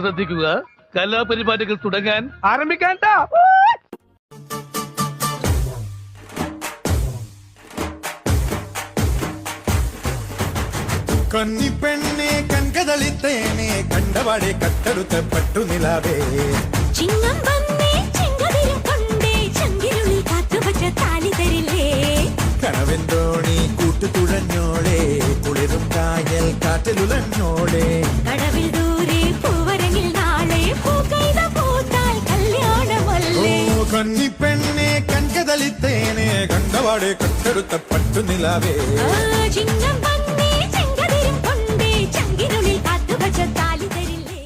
ശ്രദ്ധിക്കുക, കലാപരിപാടികൾ തുടങ്ങാൻ ആരംഭിക്കാൻ. കന്നിപ്പെണ്ണെ കൺകതളിത്തേനെ കണ്ടവാടെ കട്ടെടുത്ത പട്ടുനിലാവേ ചിങ്ങം വന്നേ ചെങ്കതിരും കൊണ്ടേ ചങ്കിരുളി കാത്തുവച്ച താലി തരില്ലേ കനവെന്തോണി കൂട്ടുതുഴഞ്ഞോളെ കുളിരും കായൽ കാറ്റിലുലഞ്ഞോളെ കടവിൽ ദൂരെ പൂവരങ്ങിൽ നാളെ പൂക്കൈത പൂത്താൽ കല്യാണമല്ലേ. കന്നിപ്പെണ്ണെ കൺകതളിത്തേനെ കണ്ടവാടെ കട്ടെടുത്ത പട്ടുനിലാവേ ചിങ്ങം വന്നേ ചെങ്കതിരും കൊണ്ടേ ചങ്കിരുളി കാത്തുവച്ച താലി തരില്ലേ.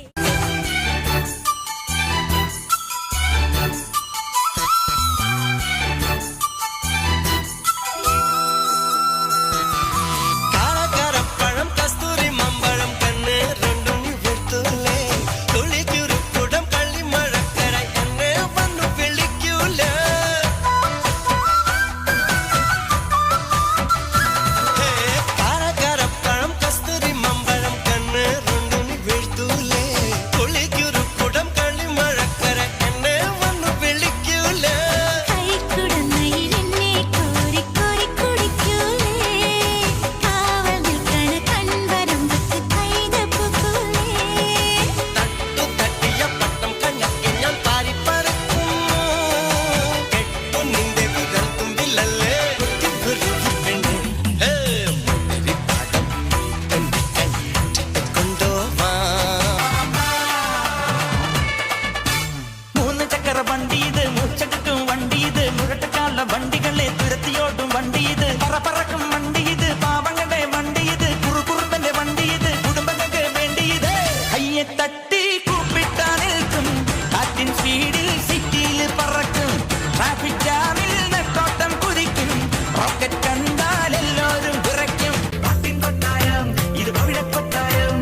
വണ്ടികളെ തുരത്തിയോടും വണ്ടി ഇത്, പറക്കും വണ്ടി ഇത്, പാവങ്ങളുടെ വണ്ടി ഇത്, കുറുകുറുമ്പന്റെ വണ്ടി ഇത്, കുടുംബങ്ങൾക്ക് വേണ്ടി ഇത്. കയ്യെ തട്ടി കൂപ്പിട്ടാ നിൽക്കും, കാറ്റിൻ സ്പീഡിൽ സിറ്റിയിൽ പറക്കും, ട്രാഫിക് ജാമിൽ നെട്ടോട്ടം കുതിക്കും, റോക്കറ്റ് കണ്ടാൽ എല്ലാവരും വിറയ്ക്കും. പാട്ടിൻ കൊട്ടായം ഇത് പവിഴക്കൊട്ടായം,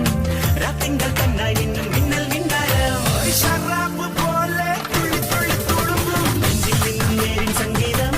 രാത്തിങ്കൾ കണ്ണായി നിന്നും മിന്നൽ മിന്നായം. ഷറാബ് പോലെ തുള്ളി തുള്ളി തുളുമ്പും നെഞ്ചിൽ നിന്നും നേരിൻ സംഗീതം.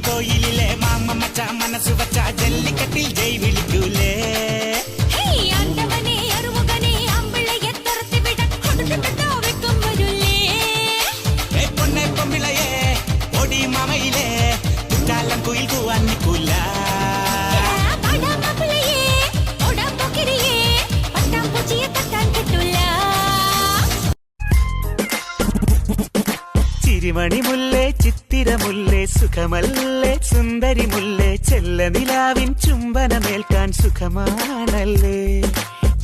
കോയിലിലെ മാമ മച്ച മനസ്സു വച്ച ജല്ലിക്കട്ടിൽ ജയ് വിളിക്കൂലേ. പൊന്നെ പൊമ്പിളയെ ഓടി മാമയിലെ കുറ്റാലം കുയിൽ കൂവാൻ നിൽക്കൂല. ചിരിമണി മുല്ലേ ചിത്തിരമുല്ലേ സുഖമല്ലേ സുന്ദരി മുല്ലേ ചെല്ല നിലാവിൻ ചുംബനമേൽക്കാൻ സുഖമാണല്ലേ.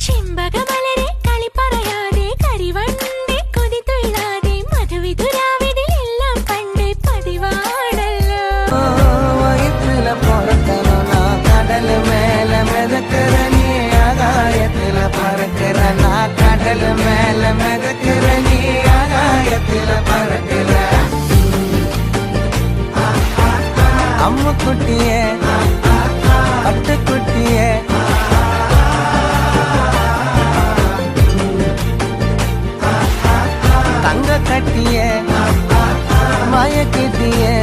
ചെമ്പകമലരെ കളി പറയാതെ കരിവണ്ടി കൊതി തൊഴിലാതെ മധുവിധുരാവിതിലെല്ലാം പണ്ടേ പതിവാണല്ലോ. വയറ്റില പൊറക്കണോ കടൽ മേല മെതക്കറ നീ ആകായത്തില പറക്കറ നാ കടൽ മേല മെതക്കറ നീ ആകായത്തില പറക്കറ. അമ്മുക്കുട്ടിയെ പട്ടുക്കുട്ടിയെ തങ്ക കട്ടിയെ മയക്കിട്ടിയെ